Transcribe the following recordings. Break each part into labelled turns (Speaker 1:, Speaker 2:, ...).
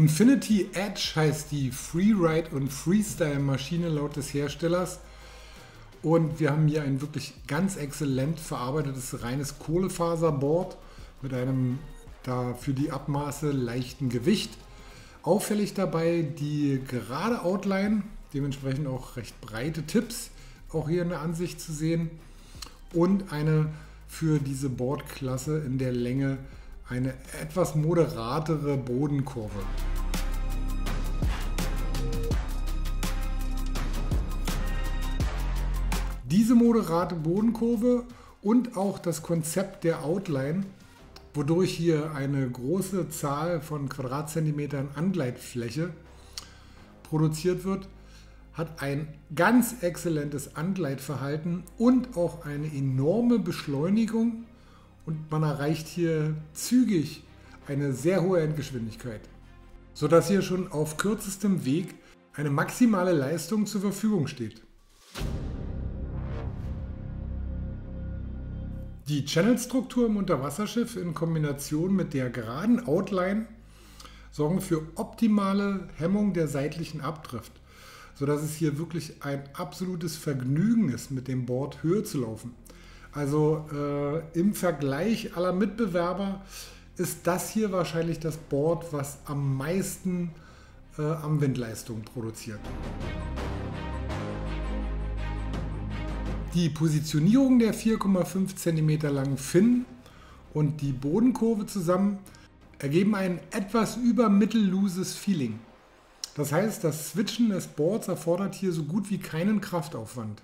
Speaker 1: Infinity Edge heißt die Freeride und Freestyle Maschine laut des Herstellers. Und wir haben hier ein wirklich ganz exzellent verarbeitetes reines Kohlefaserboard mit einem da für die Abmaße leichten Gewicht. Auffällig dabei die gerade Outline, dementsprechend auch recht breite Tipps, auch hier in der Ansicht zu sehen. Und eine für diese Boardklasse in der Länge eine etwas moderatere Bodenkurve. Diese moderate Bodenkurve und auch das Konzept der Outline, wodurch hier eine große Zahl von Quadratzentimetern Angleitfläche produziert wird, hat ein ganz exzellentes Angleitverhalten und auch eine enorme Beschleunigung. Und man erreicht hier zügig eine sehr hohe Endgeschwindigkeit, sodass hier schon auf kürzestem Weg eine maximale Leistung zur Verfügung steht. Die Channelstruktur im Unterwasserschiff in Kombination mit der geraden Outline sorgen für optimale Hemmung der seitlichen Abdrift, sodass es hier wirklich ein absolutes Vergnügen ist, mit dem Board Höhe zu laufen. Also im Vergleich aller Mitbewerber ist das hier wahrscheinlich das Board, was am meisten an Windleistung produziert. Die Positionierung der 4,5 cm langen Finnen und die Bodenkurve zusammen ergeben ein etwas übermittelloses Feeling. Das heißt, das Switchen des Boards erfordert hier so gut wie keinen Kraftaufwand.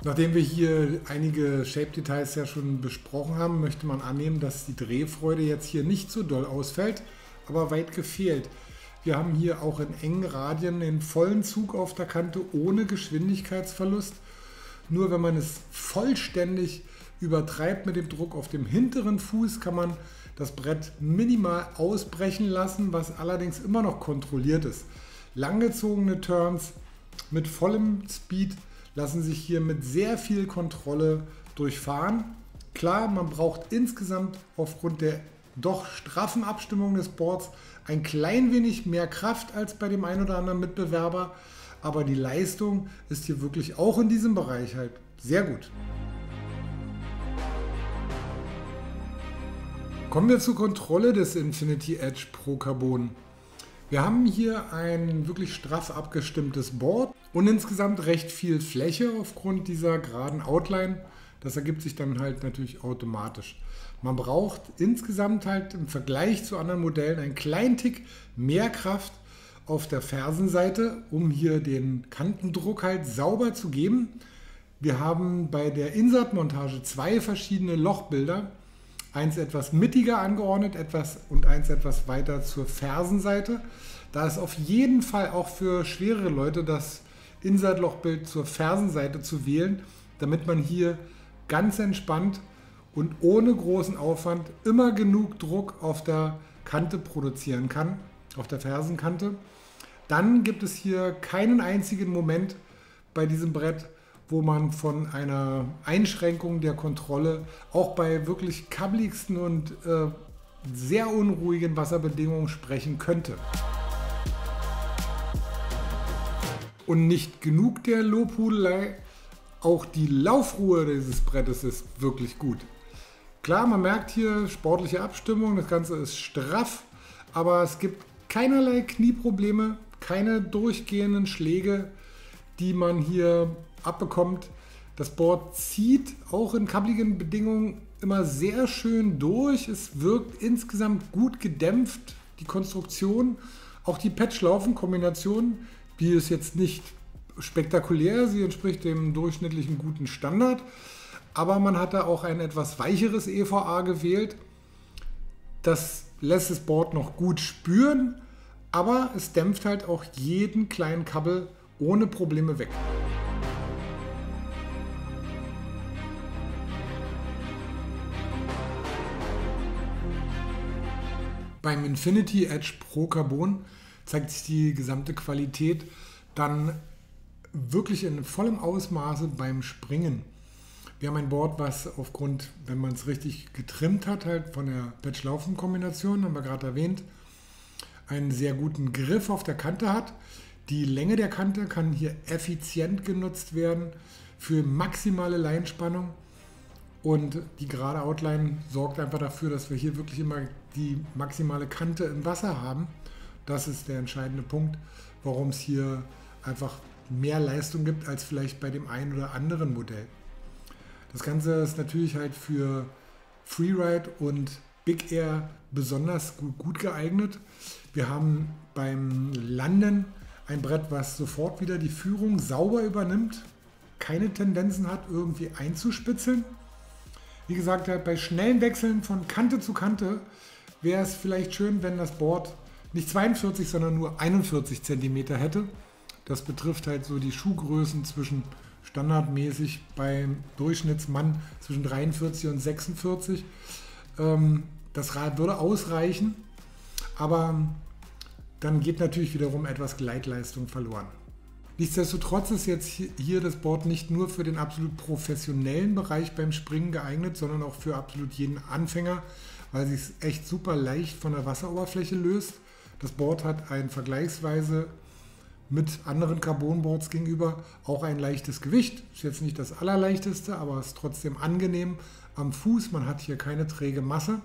Speaker 1: Nachdem wir hier einige Shape-Details ja schon besprochen haben, möchte man annehmen, dass die Drehfreude jetzt hier nicht so doll ausfällt, aber weit gefehlt. Wir haben hier auch in engen Radien den vollen Zug auf der Kante ohne Geschwindigkeitsverlust. Nur wenn man es vollständig übertreibt mit dem Druck auf dem hinteren Fuß, kann man das Brett minimal ausbrechen lassen, was allerdings immer noch kontrolliert ist. Langgezogene Turns mit vollem Speed lassen sich hier mit sehr viel Kontrolle durchfahren. Klar, man braucht insgesamt aufgrund der doch straffen Abstimmung des Boards ein klein wenig mehr Kraft als bei dem einen oder anderen Mitbewerber, aber die Leistung ist hier wirklich auch in diesem Bereich halt sehr gut. Kommen wir zur Kontrolle des Infinity Edge Pro Carbon. Wir haben hier ein wirklich straff abgestimmtes Board und insgesamt recht viel Fläche aufgrund dieser geraden Outline. Das ergibt sich dann halt natürlich automatisch. Man braucht insgesamt halt im Vergleich zu anderen Modellen einen kleinen Tick mehr Kraft auf der Fersenseite, um hier den Kantendruck halt sauber zu geben. Wir haben bei der Insertmontage zwei verschiedene Lochbilder. Eins etwas mittiger angeordnet und eins etwas weiter zur Fersenseite. Da ist auf jeden Fall auch für schwerere Leute das Insertlochbild zur Fersenseite zu wählen, damit man hier ganz entspannt und ohne großen Aufwand immer genug Druck auf der Kante produzieren kann, auf der Fersenkante. Dann gibt es hier keinen einzigen Moment bei diesem Brett, wo man von einer Einschränkung der Kontrolle auch bei wirklich kabbeligsten und sehr unruhigen Wasserbedingungen sprechen könnte. Und nicht genug der Lobhudelei, auch die Laufruhe dieses Brettes ist wirklich gut. Klar, man merkt hier sportliche Abstimmung, das Ganze ist straff, aber es gibt keinerlei Knieprobleme, keine durchgehenden Schläge, die man hier abbekommt. Das Board zieht auch in kabbeligen Bedingungen immer sehr schön durch. Es wirkt insgesamt gut gedämpft, die Konstruktion. Auch die Patchlaufen-Kombination, die ist jetzt nicht spektakulär, sie entspricht dem durchschnittlichen guten Standard. Aber man hat da auch ein etwas weicheres EVA gewählt. Das lässt das Board noch gut spüren, aber es dämpft halt auch jeden kleinen Kabbel ohne Probleme weg. Beim Infinity Edge Pro Carbon zeigt sich die gesamte Qualität dann wirklich in vollem Ausmaße beim Springen. Wir haben ein Board, was aufgrund, wenn man es richtig getrimmt hat, halt von der Patch-Laufen-Kombination, haben wir gerade erwähnt, einen sehr guten Griff auf der Kante hat. Die Länge der Kante kann hier effizient genutzt werden für maximale Leinspannung. Und die gerade Outline sorgt einfach dafür, dass wir hier wirklich immer die maximale Kante im Wasser haben. Das ist der entscheidende Punkt, warum es hier einfach mehr Leistung gibt als vielleicht bei dem einen oder anderen Modell. Das Ganze ist natürlich halt für Freeride und Big Air besonders gut geeignet. Wir haben beim Landen ein Brett, was sofort wieder die Führung sauber übernimmt, keine Tendenzen hat, irgendwie einzuspitzeln. Wie gesagt, halt bei schnellen Wechseln von Kante zu Kante wäre es vielleicht schön, wenn das Board nicht 42, sondern nur 41 cm hätte. Das betrifft halt so die Schuhgrößen zwischen standardmäßig beim Durchschnittsmann zwischen 43 und 46. Das würde ausreichen, aber dann geht natürlich wiederum etwas Gleitleistung verloren. Nichtsdestotrotz ist jetzt hier das Board nicht nur für den absolut professionellen Bereich beim Springen geeignet, sondern auch für absolut jeden Anfänger, weil es sich echt super leicht von der Wasseroberfläche löst. Das Board hat ein vergleichsweise mit anderen Carbonboards gegenüber auch ein leichtes Gewicht. Ist jetzt nicht das allerleichteste, aber ist trotzdem angenehm am Fuß. Man hat hier keine träge Masse.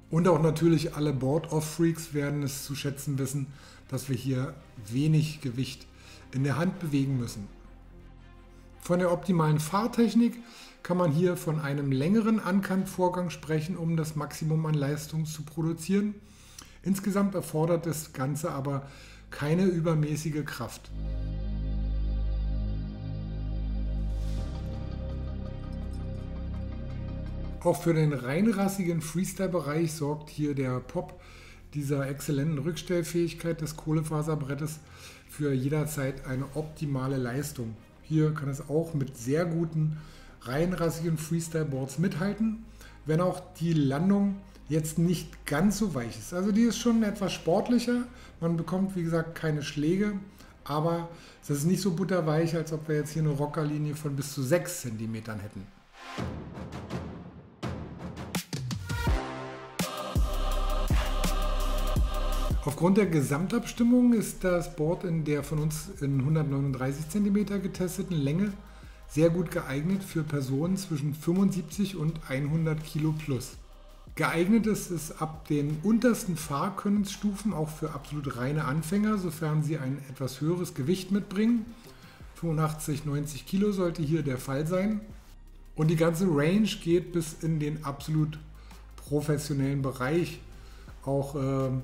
Speaker 1: Und auch natürlich alle Board-Off-Freaks werden es zu schätzen wissen, dass wir hier wenig Gewicht in der Hand bewegen müssen. Von der optimalen Fahrtechnik kann man hier von einem längeren Ankantvorgang sprechen, um das Maximum an Leistung zu produzieren. Insgesamt erfordert das Ganze aber keine übermäßige Kraft. Auch für den reinrassigen Freestyle-Bereich sorgt hier der Pop dieser exzellenten Rückstellfähigkeit des Kohlefaserbrettes für jederzeit eine optimale Leistung. Hier kann es auch mit sehr guten reinrassigen Freestyle-Boards mithalten, wenn auch die Landung jetzt nicht ganz so weich ist. Also die ist schon etwas sportlicher, man bekommt wie gesagt keine Schläge, aber es ist nicht so butterweich, als ob wir jetzt hier eine Rockerlinie von bis zu 6 cm hätten. Aufgrund der Gesamtabstimmung ist das Board in der von uns in 139 cm getesteten Länge sehr gut geeignet für Personen zwischen 75 und 100 Kilo plus. Geeignet ist es ab den untersten Fahrkönnensstufen auch für absolut reine Anfänger, sofern sie ein etwas höheres Gewicht mitbringen. 85, 90 Kilo sollte hier der Fall sein. Und die ganze Range geht bis in den absolut professionellen Bereich. Auch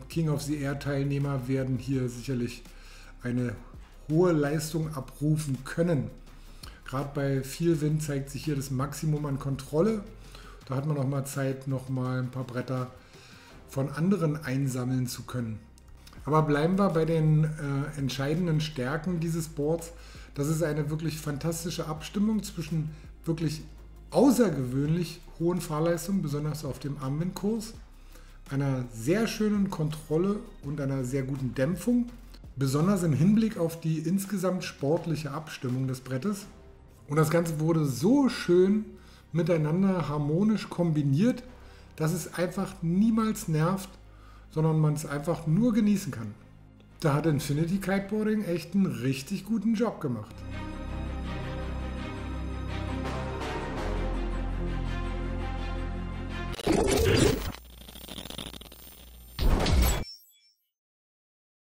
Speaker 1: King of the Air Teilnehmer werden hier sicherlich eine hohe Leistung abrufen können. Gerade bei viel Wind zeigt sich hier das Maximum an Kontrolle. Da hat man noch mal Zeit, noch mal ein paar Bretter von anderen einsammeln zu können. Aber bleiben wir bei den entscheidenden Stärken dieses Boards. Das ist eine wirklich fantastische Abstimmung zwischen wirklich außergewöhnlich hohen Fahrleistungen, besonders auf dem Armwindkurs, einer sehr schönen Kontrolle und einer sehr guten Dämpfung, besonders im Hinblick auf die insgesamt sportliche Abstimmung des Brettes. Und das Ganze wurde so schön miteinander harmonisch kombiniert, dass es einfach niemals nervt, sondern man es einfach nur genießen kann. Da hat Infinity Kiteboarding echt einen richtig guten Job gemacht.